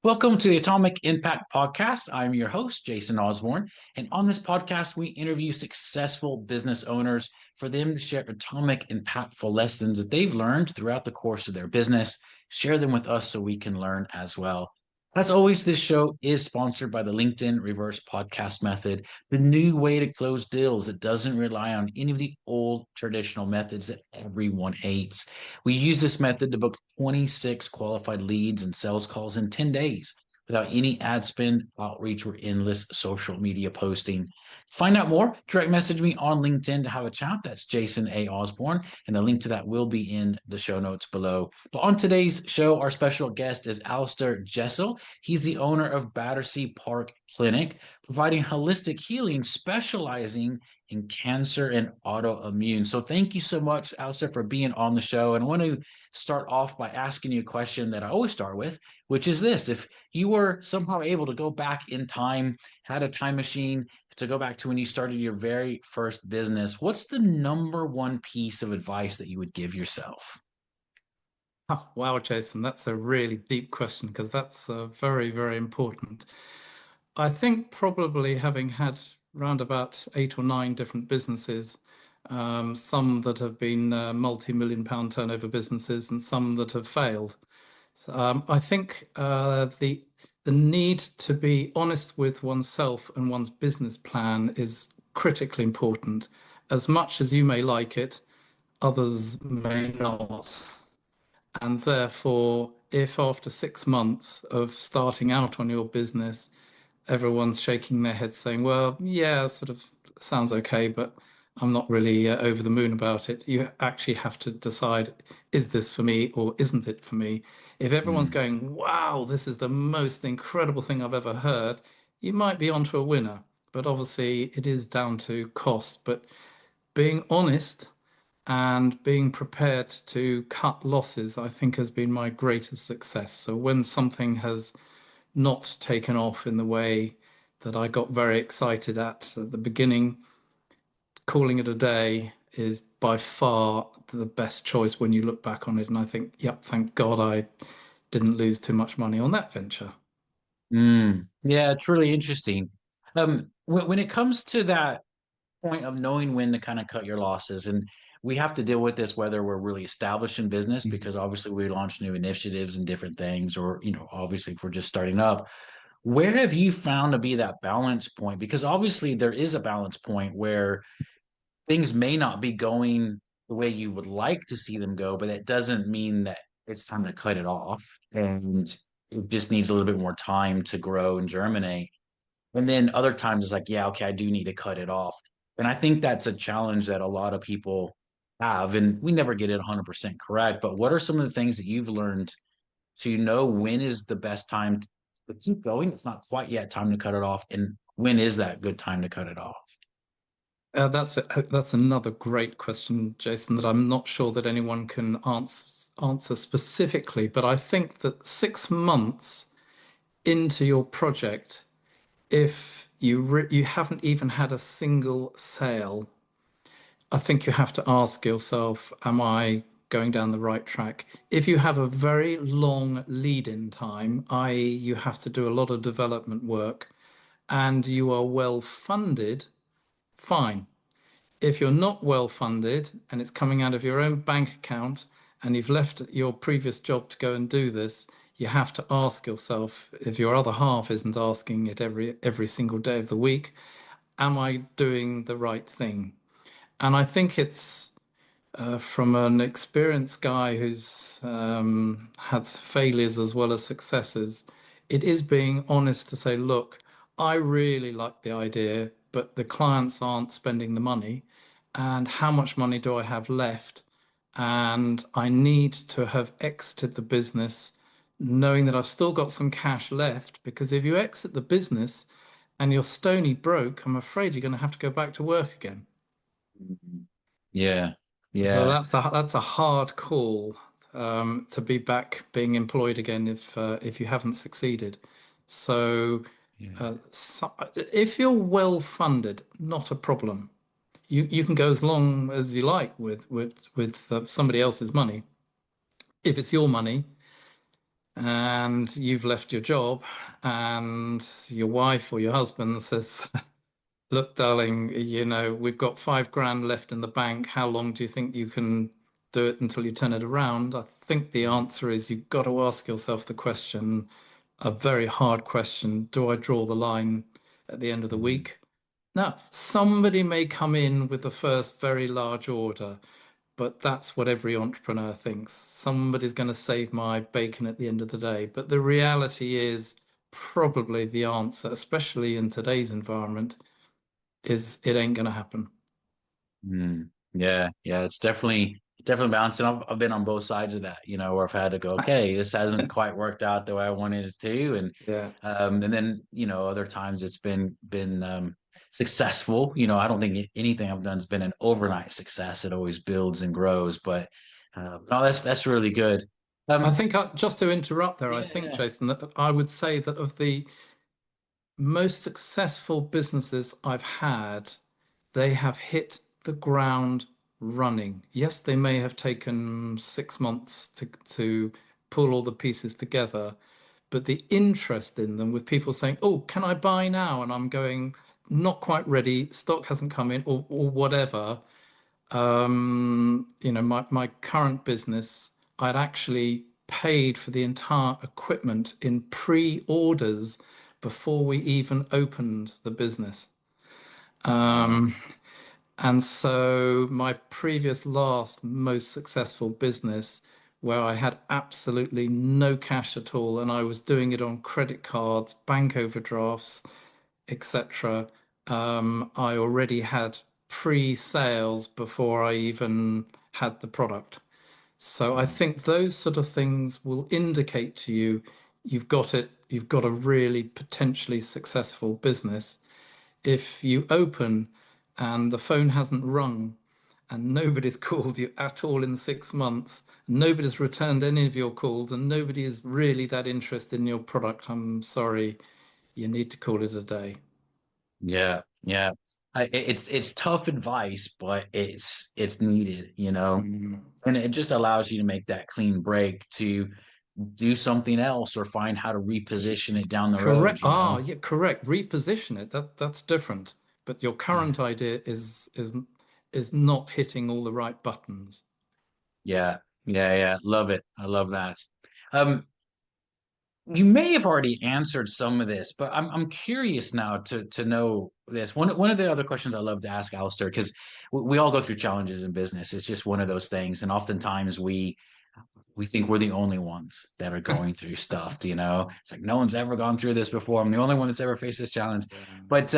Welcome to the Atomic Impact Podcast. I'm your host, Jason Osborn. And on this podcast, we interview successful business owners for them to share atomic, impactful lessons that they've learned throughout the course of their business, share them with us so we can learn as well. As always, this show is sponsored by the LinkedIn Reverse Podcast Method, the new way to close deals that doesn't rely on any of the old traditional methods that everyone hates. We use this method to book 26 qualified leads and sales calls in 10 days without any ad spend, outreach, or endless social media posting. To find out more, direct message me on LinkedIn to have a chat. That's Jason A. Osborn, and the link to that will be in the show notes below. But on today's show, our special guest is Alastair Jessel. He's the owner of Battersea Park Clinic, providing holistic healing, specializing in cancer and autoimmune. So thank you so much, Alastair, for being on the show. And I want to start off by asking you a question that I always start with, which is this. If you were somehow able to go back in time, had a time machine to go back to when you started your very first business, what's the number one piece of advice that you would give yourself? Oh, wow, Jason, that's a really deep question because that's very, very important. I think probably having had round about 8 or 9 different businesses, some that have been multi-million pound turnover businesses and some that have failed. I think the need to be honest with oneself and one's business plan is critically important. As much as you may like it, others may not. And therefore, if after 6 months of starting out on your business, everyone's shaking their head saying, well, yeah, sort of sounds okay, but I'm not really over the moon about it. You actually have to decide, is this for me or isn't it for me? If everyone's Mm, going, wow, this is the most incredible thing I've ever heard, you might be onto a winner. But obviously, it is down to cost. But being honest and being prepared to cut losses, I think, has been my greatest success. So when something has not taken off in the way that I got very excited at the beginning, calling it a day is by far the best choice when you look back on it. And I think, yep, thank God I didn't lose too much money on that venture. yeah, truly interesting. When it comes to that point of knowing when to kind of cut your losses, and we have to deal with this whether we're really established in business, Mhm. because obviously we launch new initiatives and different things, or obviously if we're just starting up. Where have you found to be that balance point? Because obviously there is a balance point where things may not be going the way you would like to see them go, but that doesn't mean that it's time to cut it off. And it just needs a little bit more time to grow and germinate. And then other times it's like, yeah, okay, I do need to cut it off. And I think that's a challenge that a lot of people have. And we never get it 100% correct. But what are some of the things that you've learned so you know when is the best time to keep going? It's not quite yet time to cut it off. And when is that good time to cut it off? That's another great question, Jason, that I'm not sure that anyone can answer specifically. But I think that 6 months into your project, if you haven't even had a single sale, I think you have to ask yourself, am I going down the right track? If you have a very long lead-in time, i.e., you have to do a lot of development work and you are well funded, fine. If you're not well funded and it's coming out of your own bank account and you've left your previous job to go and do this, you have to ask yourself, if your other half isn't asking it every single day of the week, am I doing the right thing? And I think it's from an experienced guy who's had failures as well as successes. It is being honest to say, look, I really like the idea, but the clients aren't spending the money. And how much money do I have left? And I need to have exited the business knowing that I've still got some cash left, because if you exit the business and you're stony broke, I'm afraid you're going to have to go back to work again. Yeah. So Yeah. that's a hard call, to be back being employed again if you haven't succeeded. So, Yeah. if you're well funded, not a problem. You can go as long as you like with somebody else's money. If it's your money, and you've left your job, and your wife or your husband says, look, darling, we've got 5 grand left in the bank. How long do you think you can do it until you turn it around? I think the answer is you've got to ask yourself the question, a very hard question. Do I draw the line at the end of the Mhm. week? Now, somebody may come in with the first very large order, but that's what every entrepreneur thinks. Somebody's going to save my bacon at the end of the day. But the reality is probably the answer, especially in today's environment, is it ain't going to happen. Mm. Yeah, yeah, it's definitely balancing. I've been on both sides of that, where I've had to go, okay, this hasn't quite worked out the way I wanted it to, Yeah. and then other times it's been successful. I don't think anything I've done has been an overnight success. It always builds and grows, but no, that's really good. I Um, think just to interrupt there, I think, yeah, Jason, that I would say that of the most successful businesses I've had, they have hit the ground running. Yes, they may have taken 6 months to pull all the pieces together, but the interest in them with people saying, "Oh, can I buy now?" and I'm going, "Not quite ready, stock hasn't come in," or whatever. My current business, I'd actually paid for the entire equipment in pre-orders before we even opened the business. wow, Um, and so my previous last most successful business, where I had absolutely no cash at all, and I was doing it on credit cards, bank overdrafts, etc. I already had pre-sales before I even had the product. So I think those sort of things will indicate to you you've got a really potentially successful business. If you open and the phone hasn't rung and nobody's called you at all in 6 months, nobody's returned any of your calls, and nobody is really that interested in your product, I'm sorry, you need to call it a day. yeah, yeah. It's tough advice, but it's needed, Mm. and it just allows you to make that clean break to do something else or find how to reposition it down the road, Correct. Ah, yeah, correct. Reposition it. That's different. But your Yeah. current idea is not hitting all the right buttons. Yeah. Yeah. Yeah. Love it. I love that. Um, you may have already answered some of this, but I'm curious now to know this. One of the other questions I love to ask Alistair, because we all go through challenges in business. It's just one of those things. And oftentimes we think we're the only ones that are going through stuff, It's like no one's ever gone through this before. I'm the only one that's ever faced this challenge. Yeah. But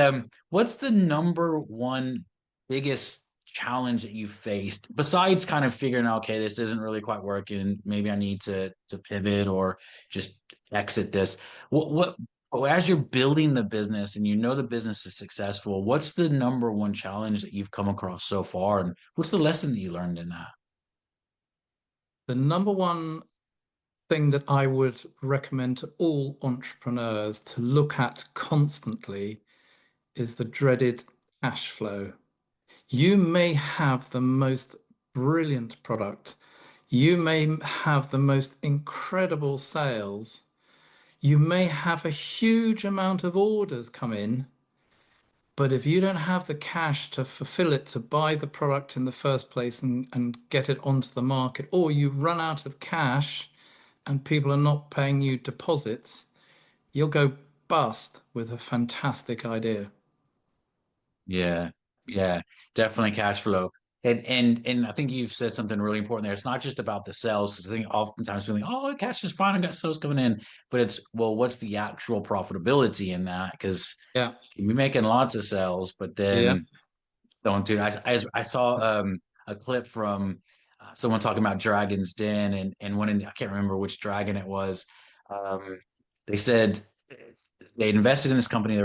what's the number one biggest challenge that you faced besides kind of figuring out, okay, this isn't really quite working, maybe I need to pivot or just exit this. What as you're building the business and the business is successful, what's the number one challenge that you've come across so far? And what's the lesson that you learned in that? The number one thing that I would recommend to all entrepreneurs to look at constantly is the dreaded cash flow. You may have the most brilliant product. You may have the most incredible sales. You may have a huge amount of orders come in, but if you don't have the cash to fulfill it, to buy the product in the first place and get it onto the market, or you run out of cash and people are not paying you deposits, you'll go bust with a fantastic idea. Yeah, yeah, definitely cash flow. And I think you've said something really important there. It's not just about the sales, because I think oftentimes we think, oh, cash is fine, I got sales coming in. But it's, well, what's the actual profitability in that? Because Yeah, you can be making lots of sales, but yeah. then don't do. I saw a clip from someone talking about Dragon's Den, and I can't remember which dragon it was. Um, they said they invested in this company.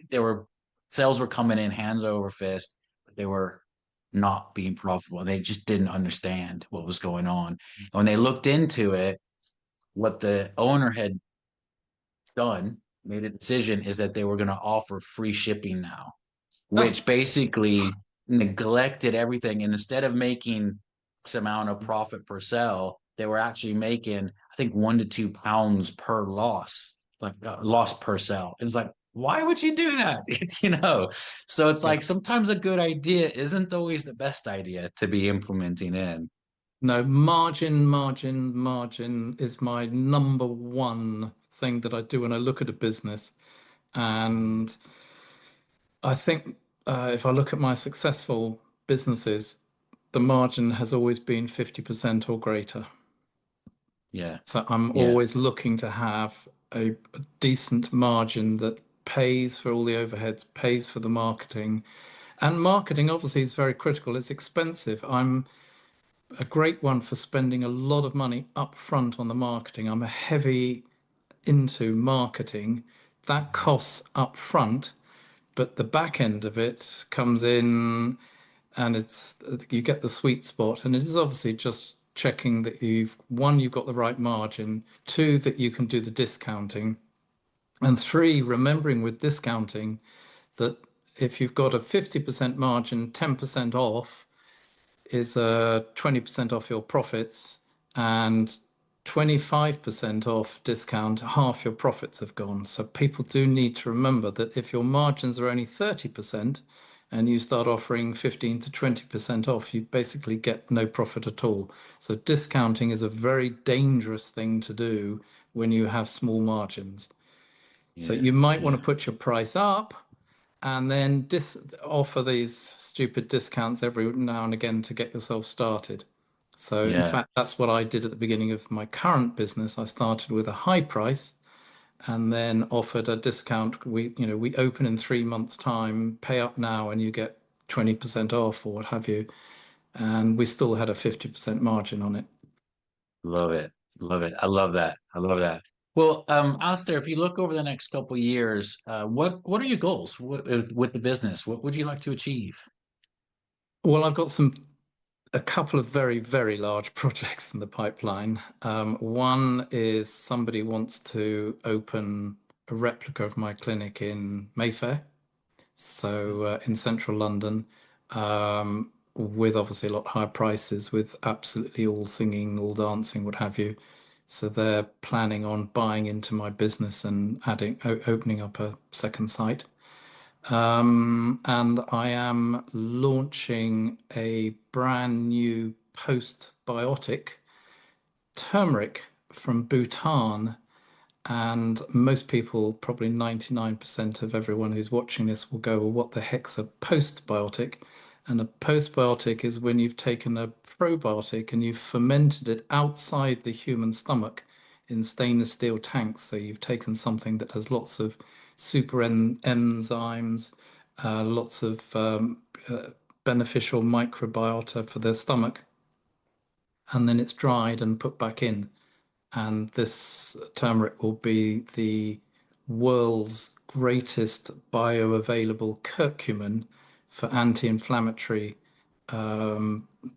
They were sales were coming in hands over fist, but they were not being profitable. They just didn't understand what was going on. And when they looked into it, what the owner had done, made a decision, is that they were going to offer free shipping now, Ah, which basically neglected everything. And instead of making X amount of profit per sale, they were actually making, I think, 1 to 2 pounds per loss, like loss per sale. It's like, why would you do that? You know, so it's Yeah. like sometimes a good idea isn't always the best idea to be implementing in. No, margin is my number one thing that I do when I look at a business. And I think if I look at my successful businesses, the margin has always been 50% or greater. Yeah. So I'm Yeah. always looking to have a decent margin that pays for all the overheads, pays for the marketing. And marketing obviously is very critical. It's expensive. I'm a great one for spending a lot of money up front on the marketing. I'm a heavy into marketing. That costs up front, but the back end of it comes in and it's you get the sweet spot. And it is obviously just checking that you've got the right margin, two, that you can do the discounting, and three, remembering with discounting that if you've got a 50% margin, 10% off is 20% off your profits, and 25% off discount, half your profits have gone. So people do need to remember that if your margins are only 30% and you start offering 15 to 20% off, you basically get no profit at all. So discounting is a very dangerous thing to do when you have small margins. So Yeah. you might want to Yeah. put your price up and then offer these stupid discounts every now and again to get yourself started. So, in Yeah. fact, that's what I did at the beginning of my current business. I started with a high price and then offered a discount. We open in 3 months' time, pay up now, and you get 20% off or what have you. And we still had a 50% margin on it. Love it. Love it. I love that. I love that. Well, Alistair, if you look over the next couple of years, what are your goals with the business? What would you like to achieve? Well, I've got a couple of very, very large projects in the pipeline. One is somebody wants to open a replica of my clinic in Mayfair, so in central London, with obviously a lot higher prices, with absolutely all singing, all dancing, what have you. So they're planning on buying into my business and opening up a second site. And I am launching a brand new postbiotic turmeric from Bhutan. And most people, probably 99% of everyone who's watching this, will go, well, what the heck's a postbiotic? And a postbiotic is when you've taken a probiotic and you've fermented it outside the human stomach in stainless steel tanks. So you've taken something that has lots of enzymes, lots of beneficial microbiota for the stomach, and then it's dried and put back in. And this turmeric will be the world's greatest bioavailable curcumin for anti-inflammatory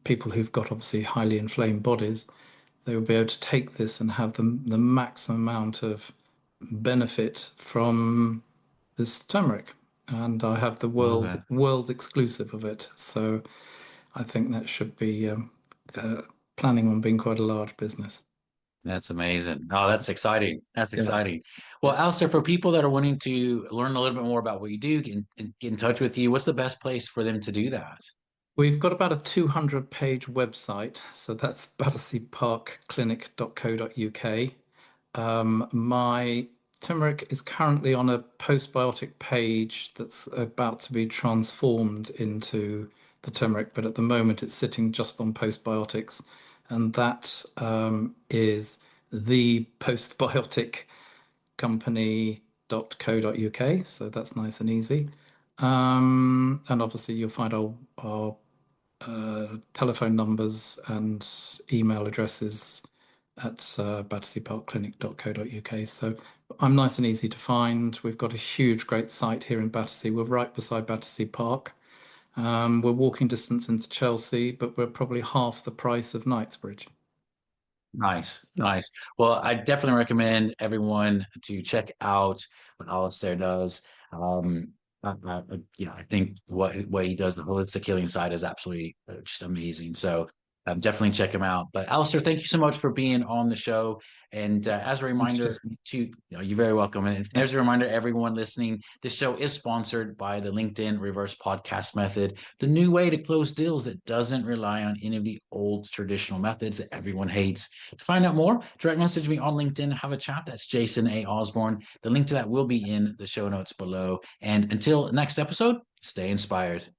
people who've got obviously highly inflamed bodies. They will be able to take this and have the maximum amount of benefit from this turmeric. And I have the Love world it. world exclusive of it. So I think that should be uh, planning on being quite a large business. That's amazing. Oh, that's exciting. That's Yeah. exciting. Well, Yeah. Alistair, for people that are wanting to learn a little bit more about what you do, get in touch with you, what's the best place for them to do that? We've got about a 200-page website, so that's batterseaparkclinic.co.uk. My turmeric is currently on a postbiotic page that's about to be transformed into the turmeric, but at the moment it's sitting just on postbiotics, and that is the postbiotic company.co.uk. So that's nice and easy. And obviously, you'll find our telephone numbers and email addresses at batterseaparkclinic.co.uk. So I'm nice and easy to find. We've got a huge, great site here in Battersea. We're right beside Battersea Park. We're walking distance into Chelsea, but we're probably half the price of Knightsbridge. Nice, nice. Well, I definitely recommend everyone to check out what Alistair does. I think what he does, the holistic healing side, is absolutely just amazing. So Definitely check him out. But Alistair, thank you so much for being on the show. And as a Thanks, reminder Jason. you're very welcome. And as a reminder, everyone listening, this show is sponsored by the LinkedIn Reverse Podcast Method, the new way to close deals that doesn't rely on any of the old traditional methods that everyone hates. To find out more, direct message me on LinkedIn, have a chat. That's Jason A. Osborn. The link to that will be in the show notes below. And until next episode, stay inspired.